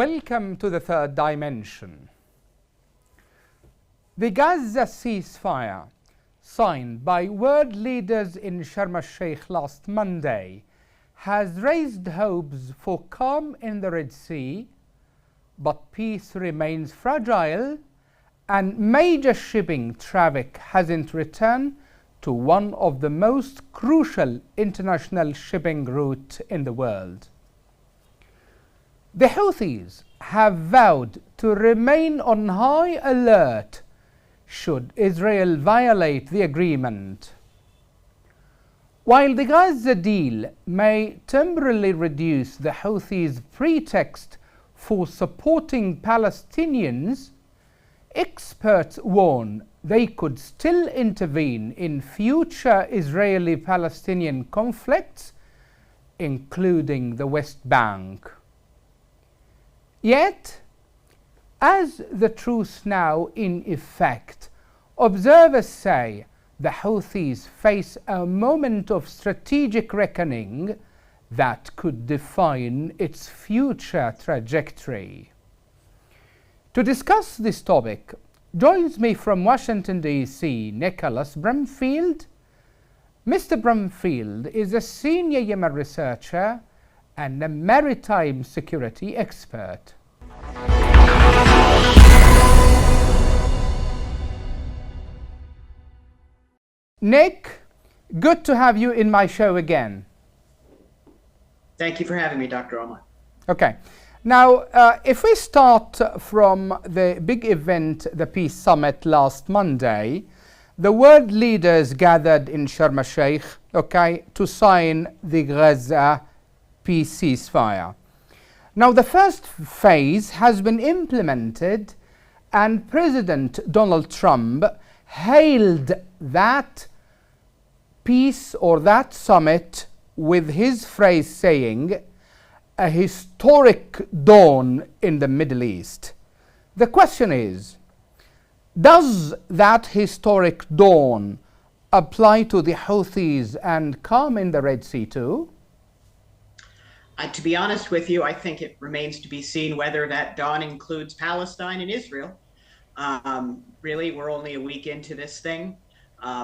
Welcome to the third dimension. The Gaza ceasefire, signed by world leaders in Sharm el-Sheikh last Monday, has raised hopes for calm in the Red Sea, but peace remains fragile and major shipping traffic hasn't returned to one of the most crucial international shipping routes in the world. The Houthis have vowed to remain on high alert should Israel violate the agreement. While the Gaza deal may temporarily reduce the Houthis' pretext for supporting Palestinians, experts warn they could still intervene in future Israeli-Palestinian conflicts, including the West Bank. Yet, as the truce now in effect, observers say the Houthis face a moment of strategic reckoning that could define its future trajectory. To discuss this topic, joins me from Washington, D.C., Nicholas Brumfield. Mr. Brumfield is a senior Yemen researcher and a maritime security expert. Nick, good to have you in my show again. Thank you for having me, Dr. Omar. Okay. Now, if we start from the big event, the Peace Summit last Monday, the world leaders gathered in Sharm el-Sheikh, to sign the Gaza peace ceasefire. Now, the first phase has been implemented, and President Donald Trump hailed that peace or that summit with his phrase saying, "A historic dawn in the Middle East." The question is, does that historic dawn apply to the Houthis and calm in the Red Sea too? To be honest with you, I think it remains to be seen whether that dawn includes Palestine and Israel. Really, we're only a week into this thing.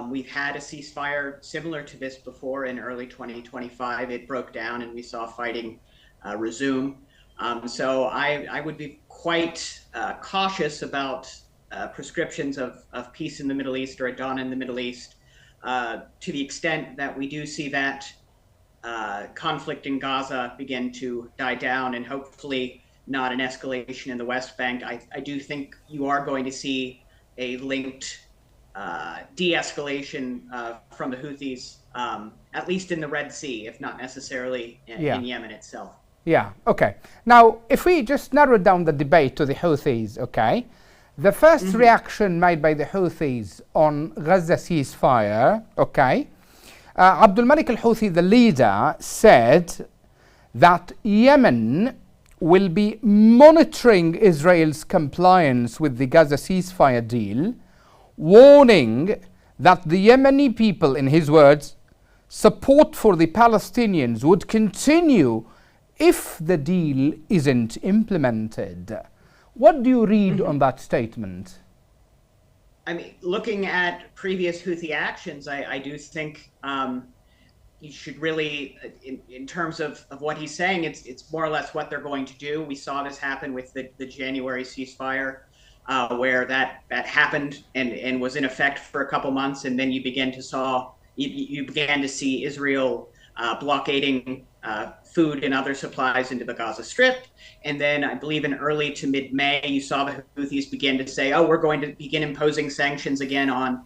We've had a ceasefire similar to this before in early 2025. It broke down and we saw fighting resume. So I would be quite cautious about prescriptions of peace in the Middle East or a dawn in the Middle East, to the extent that we do see that conflict in Gaza begin to die down and hopefully not an escalation in the West Bank. I do think you are going to see a linked de-escalation from the Houthis, at least in the Red Sea, if not necessarily in Yemen itself. Yeah, okay. Now, if we just narrow down the debate to the Houthis, the first reaction made by the Houthis on Gaza ceasefire, Abdul Malik al-Houthi, the leader, said that Yemen will be monitoring Israel's compliance with the Gaza ceasefire deal, warning that the Yemeni people, in his words, support for the Palestinians would continue if the deal isn't implemented. What do you read on that statement? I mean, looking at previous Houthi actions, I do think you should really, in terms of what he's saying, it's more or less what they're going to do. We saw this happen with the January ceasefire, where that happened and was in effect for a couple months, and then you began to see Israel blockading food and other supplies into the Gaza Strip. And then I believe in early to mid-May, you saw the Houthis begin to say, oh, we're going to begin imposing sanctions again on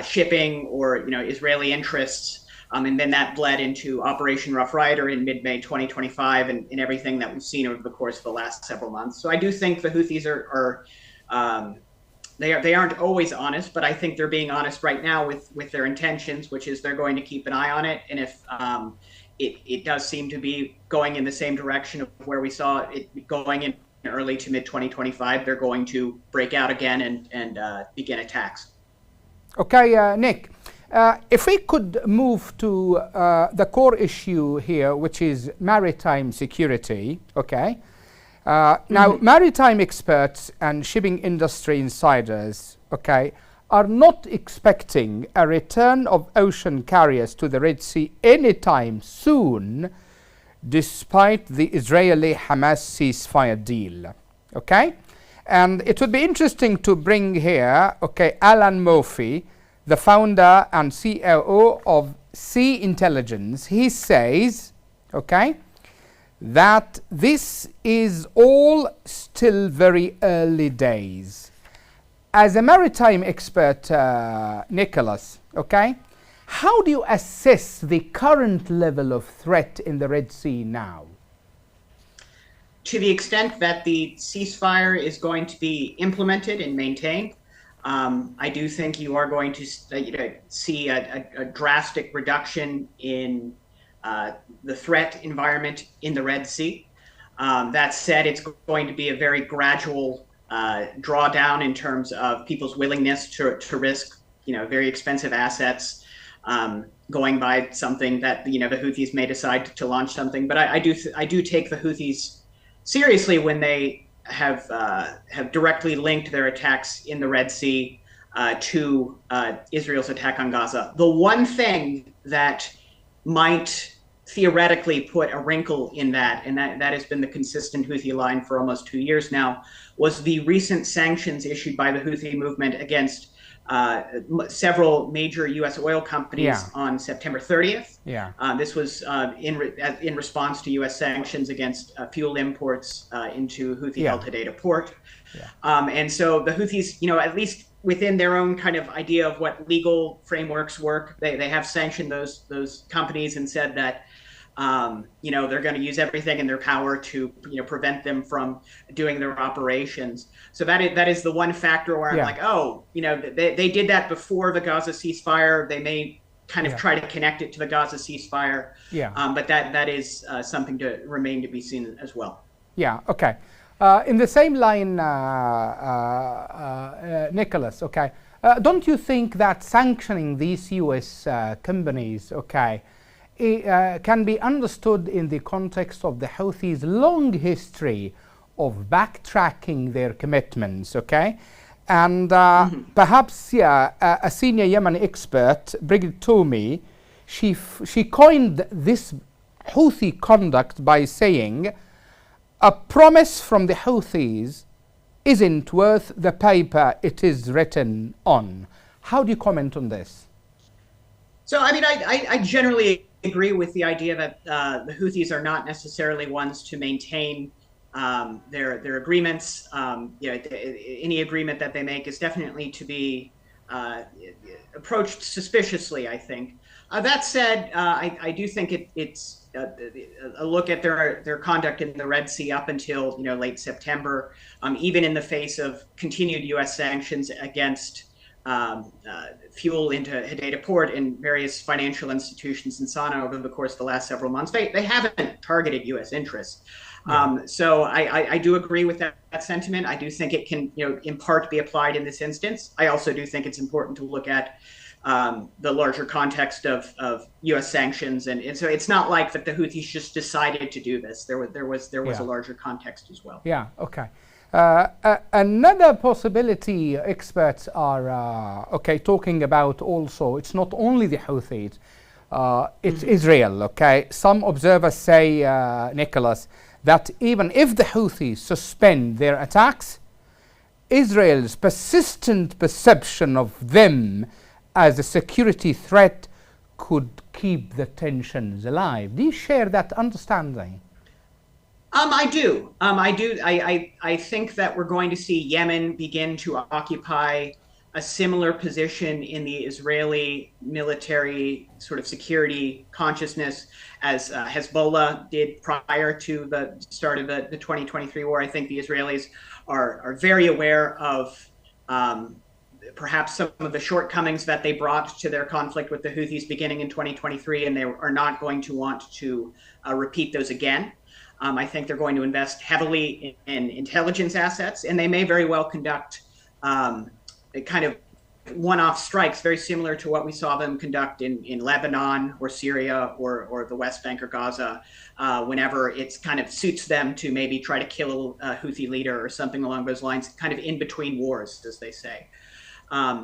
shipping or Israeli interests. And then that bled into Operation Rough Rider in mid-May 2025 and everything that we've seen over the course of the last several months. So I do think the Houthis they aren't always honest, but I think they're being honest right now with their intentions, which is they're going to keep an eye on it. And if it does seem to be going in the same direction of where we saw it going in early to mid 2025, they're going to break out again and begin attacks. Okay, Nick, if we could move to the core issue here, which is maritime security, Now, maritime experts and shipping industry insiders, okay, are not expecting a return of ocean carriers to the Red Sea anytime soon, despite the Israeli-Hamas ceasefire deal. Okay, and it would be interesting to bring here, okay, Alan Murphy, the founder and COO of Sea Intelligence. He says, okay, that this is all still very early days. As a maritime expert, Nicholas, okay, how do you assess the current level of threat in the Red Sea now? To the extent that the ceasefire is going to be implemented and maintained, I do think you are going to see a drastic reduction in the threat environment in the Red Sea. That said, it's going to be a very gradual drawdown in terms of people's willingness to risk, very expensive assets, going by something that the Houthis may decide to launch something. But I do take the Houthis seriously when they have directly linked their attacks in the Red Sea to Israel's attack on Gaza. The one thing that might theoretically put a wrinkle in that, and that has been the consistent Houthi line for almost 2 years now, was the recent sanctions issued by the Houthi movement against several major U.S. oil companies on September 30th. This was in response to U.S. sanctions against fuel imports into Houthi-held Hodeidah port. And so the Houthis, at least within their own kind of idea of what legal frameworks work, they have sanctioned those companies and said that they're going to use everything in their power to prevent them from doing their operations. So that is the one factor where I'm like, they did that before the Gaza ceasefire. They may kind of try to connect it to the Gaza ceasefire. But that is something to remain to be seen as well. Okay. In the same line, Nicholas, okay, don't you think that sanctioning these U.S. companies, okay, can be understood in the context of the Houthis' long history of backtracking their commitments, okay? And perhaps, a senior Yemeni expert, Brigid Toumi, she coined this Houthi conduct by saying, a promise from the Houthis isn't worth the paper it is written on. How do you comment on this? So, I generally agree with the idea that the Houthis are not necessarily ones to maintain their agreements. Any agreement that they make is definitely to be approached suspiciously, I think. That said, I do think it's a look at their conduct in the Red Sea up until late September, even in the face of continued U.S. sanctions against fuel into Hodeidah port and various financial institutions in Sana'a over the course of the last several months. They haven't targeted U.S. interests. So I do agree with that sentiment. I do think it can, in part be applied in this instance. I also do think it's important to look at the larger context of U.S. sanctions, and so it's not like that the Houthis just decided to do this. There was a larger context as well. Okay. Another possibility experts are talking about also, it's not only the Houthis, it's Israel. Okay, some observers say, Nicholas, that even if the Houthis suspend their attacks, Israel's persistent perception of them as a security threat could keep the tensions alive. Do you share that understanding? I do. I think that we're going to see Yemen begin to occupy a similar position in the Israeli military sort of security consciousness as Hezbollah did prior to the start of the 2023 war. I think the Israelis are very aware of perhaps some of the shortcomings that they brought to their conflict with the Houthis beginning in 2023, and they are not going to want to repeat those again. I think they're going to invest heavily in intelligence assets, and they may very well conduct a kind of one-off strikes, very similar to what we saw them conduct in Lebanon or Syria or the West Bank or Gaza, whenever it's kind of suits them to maybe try to kill a Houthi leader or something along those lines, kind of in between wars, as they say.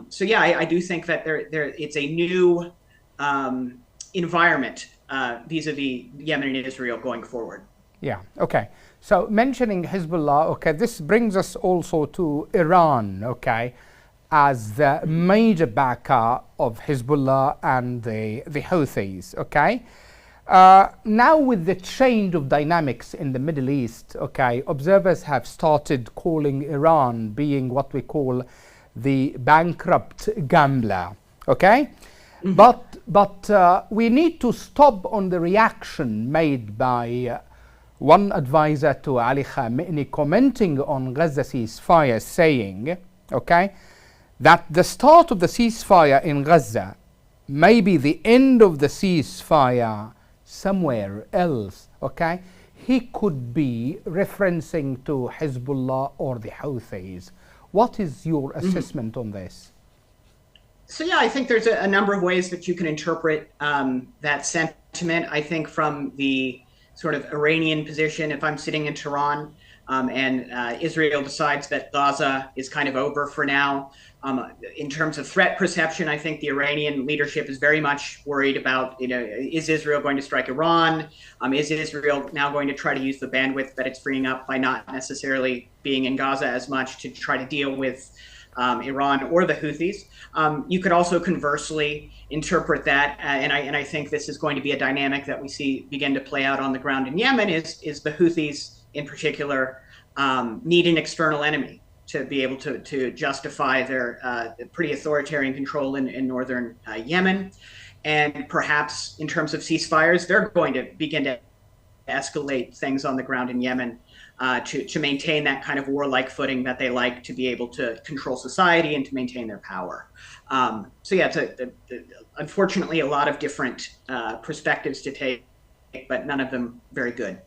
So yeah, I do think that it's a new environment vis-a-vis Yemen and Israel going forward. Yeah, okay. So mentioning Hezbollah, okay, this brings us also to Iran, okay, as the major backer of Hezbollah and the Houthis, okay? Now with the change of dynamics in the Middle East, okay, observers have started calling Iran being what we call the bankrupt gambler, okay? But we need to stop on the reaction made by one advisor to Ali Khamenei commenting on Gaza ceasefire, saying, okay, that the start of the ceasefire in Gaza may be the end of the ceasefire somewhere else, okay? He could be referencing to Hezbollah or the Houthis. What is your assessment on this? So yeah, I think there's a number of ways that you can interpret that sentiment. I think from the sort of Iranian position, if I'm sitting in Tehran and Israel decides that Gaza is kind of over for now, in terms of threat perception, I think the Iranian leadership is very much worried about, is Israel going to strike Iran? Is Israel now going to try to use the bandwidth that it's freeing up by not necessarily being in Gaza as much to try to deal with Iran or the Houthis? You could also conversely interpret that, and I think this is going to be a dynamic that we see begin to play out on the ground in Yemen, is the Houthis in particular need an external enemy to be able to justify their pretty authoritarian control in northern Yemen. And perhaps in terms of ceasefires, they're going to begin to escalate things on the ground in Yemen to maintain that kind of warlike footing that they like, to be able to control society and to maintain their power. So yeah, it's unfortunately a lot of different perspectives to take, but none of them very good.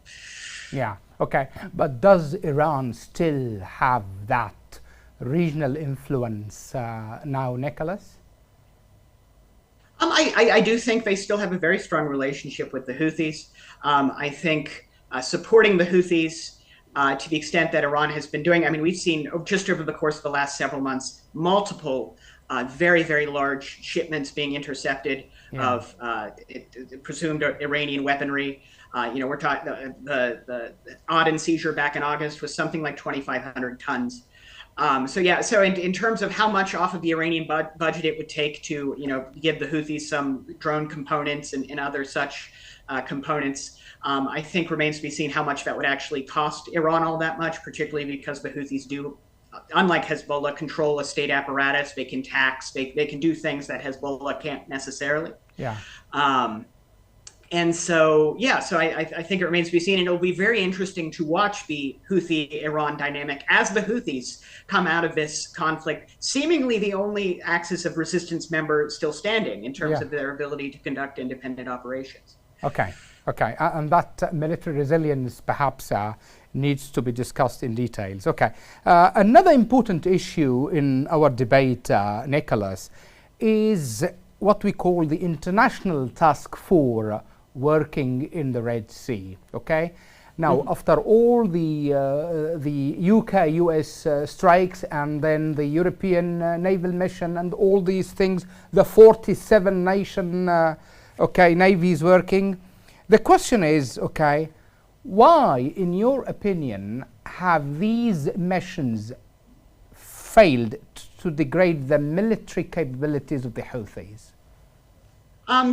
Yeah, okay. But does Iran still have that regional influence now, Nicholas? I do think they still have a very strong relationship with the Houthis. I think supporting the Houthis to the extent that Iran has been doing, I mean, we've seen just over the course of the last several months, multiple very, very large shipments being intercepted of presumed Iranian weaponry. We're talking the Aden seizure back in August was something like 2,500 tons. So in terms of how much off of the Iranian budget it would take to, give the Houthis some drone components and other such components, I think remains to be seen how much that would actually cost Iran all that much, particularly because the Houthis do, unlike Hezbollah, control a state apparatus. They can tax, they can do things that Hezbollah can't necessarily. Yeah. And so, I think it remains to be seen, and it'll be very interesting to watch the Houthi-Iran dynamic as the Houthis come out of this conflict, seemingly the only axis of resistance member still standing in terms of their ability to conduct independent operations. Okay, and that military resilience perhaps needs to be discussed in details. Okay, another important issue in our debate, Nicholas, is what we call the international task force working in the Red Sea. Okay, now after all the UK-US strikes and then the European naval mission and all these things, the 47 nation navies working, the question is, why, in your opinion, have these missions failed to degrade the military capabilities of the Houthis?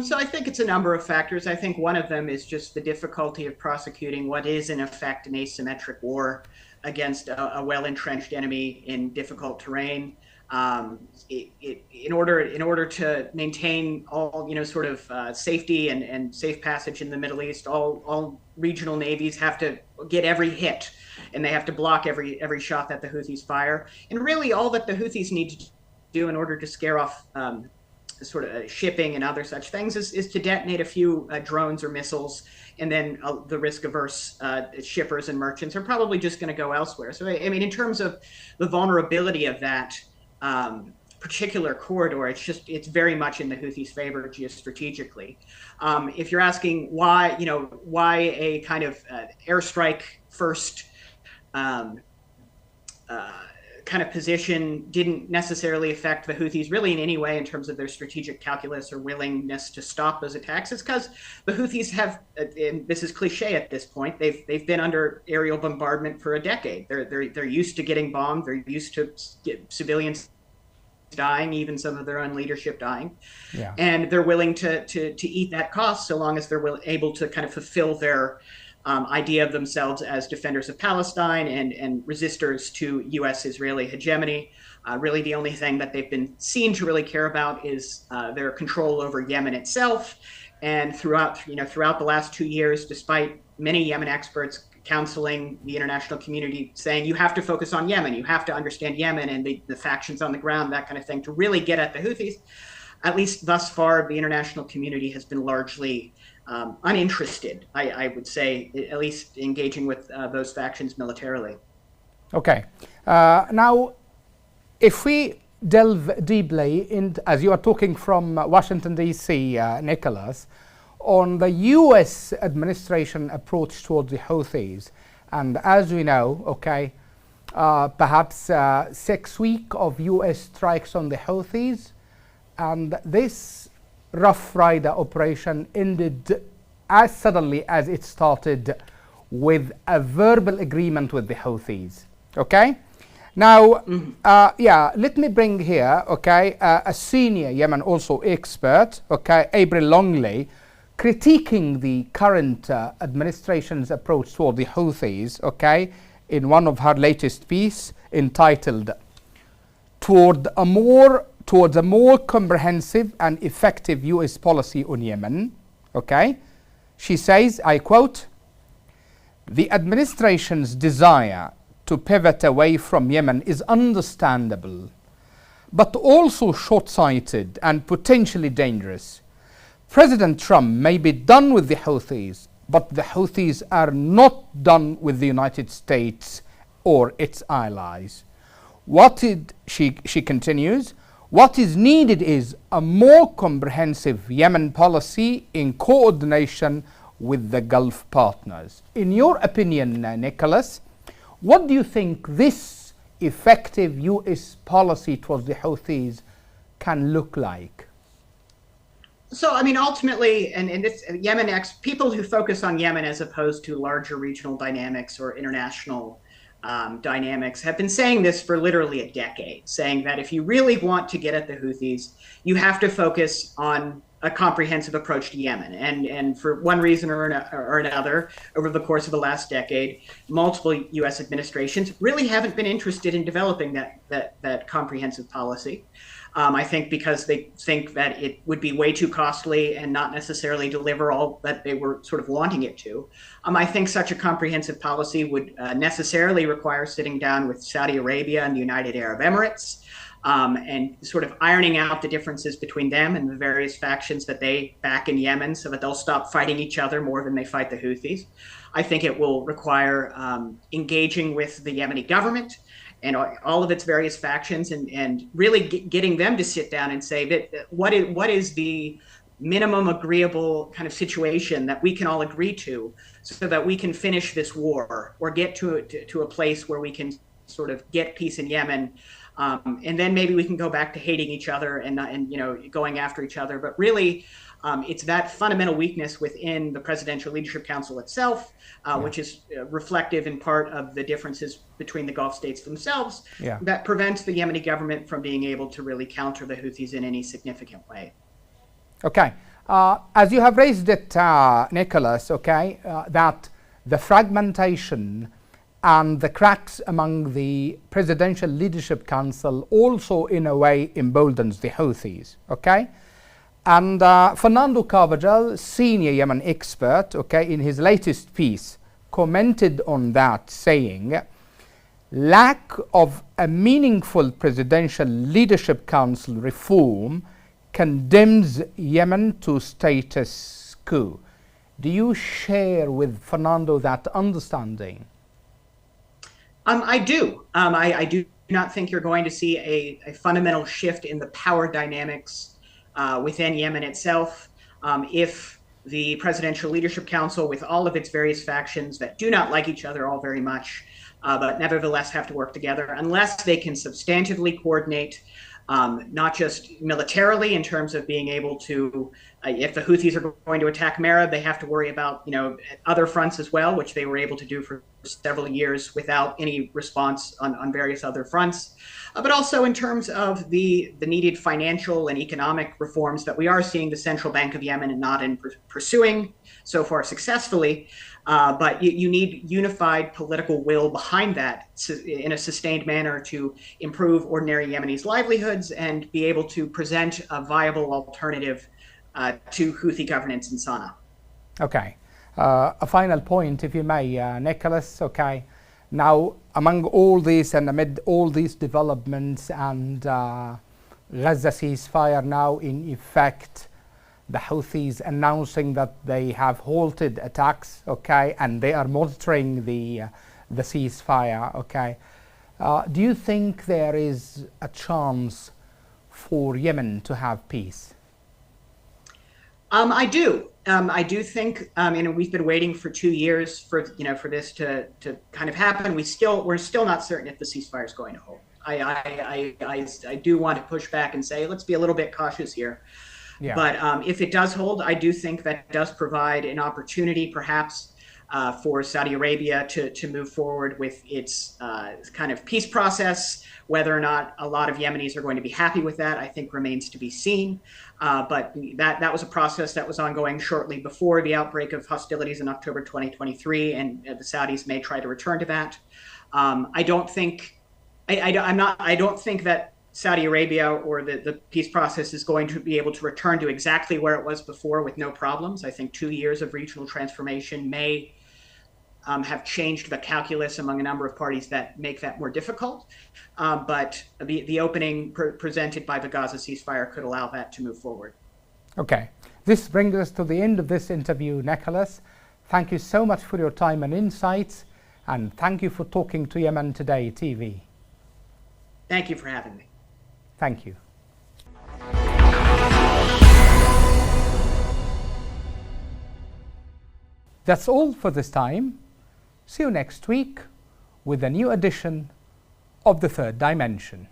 So I think it's a number of factors. I think one of them is just the difficulty of prosecuting what is in effect an asymmetric war against a well-entrenched enemy in difficult terrain. In order to maintain all safety and safe passage in the Middle East, all regional navies have to get every hit, and they have to block every shot that the Houthis fire. And really, all that the Houthis need to do in order to scare off sort of shipping and other such things is to detonate a few drones or missiles, and then the risk-averse shippers and merchants are probably just going to go elsewhere. So I mean, in terms of the vulnerability of that, particular corridor. It's very much in the Houthis' favor geostrategically. If you're asking why, why a kind of airstrike first kind of position didn't necessarily affect the Houthis really in any way in terms of their strategic calculus or willingness to stop those attacks, is because the Houthis have, and this is cliche at this point, they've been under aerial bombardment for a decade. They're used to getting bombed. They're used to civilians dying, even some of their own leadership dying, and they're willing to eat that cost so long as they're able to kind of fulfill their idea of themselves as defenders of Palestine and resistors to U.S.-Israeli hegemony. Really, the only thing that they've been seen to really care about is their control over Yemen itself. And throughout the last 2 years, despite many Yemen experts counseling the international community, saying you have to focus on Yemen, you have to understand Yemen and the factions on the ground, that kind of thing, to really get at the Houthis, at least thus far, the international community has been largely uninterested, I would say, at least engaging with those factions militarily. Okay. Now, if we delve deeply in, as you are talking from Washington, D.C., Nicholas, on the U.S. administration approach towards the Houthis, and as we know, okay, perhaps 6 weeks of U.S. strikes on the Houthis, and this Rough Rider operation ended as suddenly as it started, with a verbal agreement with the Houthis. Okay? Now, let me bring here, okay, a senior Yemen also expert, okay, April Longley, critiquing the current administration's approach toward the Houthis, okay, in one of her latest piece entitled Towards a more comprehensive and effective U.S. policy on Yemen. Okay, she says, I quote, "The administration's desire to pivot away from Yemen is understandable, but also short-sighted and potentially dangerous. President Trump may be done with the Houthis, but the Houthis are not done with the United States or its allies. She continues, what is needed is a more comprehensive Yemen policy in coordination with the Gulf partners." In your opinion, Nicholas, what do you think this effective U.S. policy towards the Houthis can look like? So, I mean, ultimately, and this people who focus on Yemen as opposed to larger regional dynamics or international dynamics have been saying this for literally a decade, saying that if you really want to get at the Houthis, you have to focus on a comprehensive approach to Yemen. And for one reason or another, over the course of the last decade, multiple U.S. administrations really haven't been interested in developing that comprehensive policy. I think because they think that it would be way too costly and not necessarily deliver all that they were sort of wanting it to. I think such a comprehensive policy would necessarily require sitting down with Saudi Arabia and the United Arab Emirates and sort of ironing out the differences between them and the various factions that they back in Yemen so that they'll stop fighting each other more than they fight the Houthis. I think it will require engaging with the Yemeni government and all of its various factions, and really getting them to sit down and say that what is the minimum agreeable kind of situation that we can all agree to, so that we can finish this war or get to a place where we can sort of get peace in Yemen, and then maybe we can go back to hating each other and going after each other. But really, it's that fundamental weakness within the Presidential Leadership Council itself, which is reflective in part of the differences between the Gulf states themselves, that prevents the Yemeni government from being able to really counter the Houthis in any significant way. Okay. As you have raised it, Nicholas, okay, that the fragmentation and the cracks among the Presidential Leadership Council also in a way emboldens the Houthis, okay? And Fernando Carvajal, senior Yemen expert, okay, in his latest piece, commented on that, saying, lack of a meaningful Presidential Leadership Council reform condemns Yemen to status quo. Do you share with Fernando that understanding? I do. I do not think you're going to see a fundamental shift in the power dynamics within Yemen itself if the Presidential Leadership Council, with all of its various factions that do not like each other all very much, but nevertheless have to work together, unless they can substantively coordinate, not just militarily in terms of being able to, if the Houthis are going to attack Marib, they have to worry about, other fronts as well, which they were able to do for several years without any response on various other fronts. But also in terms of the needed financial and economic reforms that we are seeing the Central Bank of Yemen and not in pursuing so far successfully. But you need unified political will behind that in a sustained manner to improve ordinary Yemenis' livelihoods and be able to present a viable alternative to Houthi governance in Sana'a. Okay. A final point, if you may, Nicholas. Okay. Now, among all these and amid all these developments and Gaza ceasefire now in effect, the Houthis announcing that they have halted attacks, okay, and they are monitoring the ceasefire, okay. Do you think there is a chance for Yemen to have peace? I do. I do think, we've been waiting for 2 years for this to kind of happen. We're still not certain if the ceasefire is going to hold. I do want to push back and say, let's be a little bit cautious here. Yeah. But if it does hold, I do think that does provide an opportunity, perhaps, for Saudi Arabia to move forward with its kind of peace process. Whether or not a lot of Yemenis are going to be happy with that, I think remains to be seen. But that was a process that was ongoing shortly before the outbreak of hostilities in October 2023, and the Saudis may try to return to that. I don't think that Saudi Arabia or the peace process is going to be able to return to exactly where it was before with no problems. I think 2 years of regional transformation may have changed the calculus among a number of parties that make that more difficult. But the opening presented by the Gaza ceasefire could allow that to move forward. Okay. This brings us to the end of this interview, Nicholas. Thank you so much for your time and insights, and thank you for talking to Yemen Today TV. Thank you for having me. Thank you. That's all for this time. See you next week with a new edition of The Third Dimension.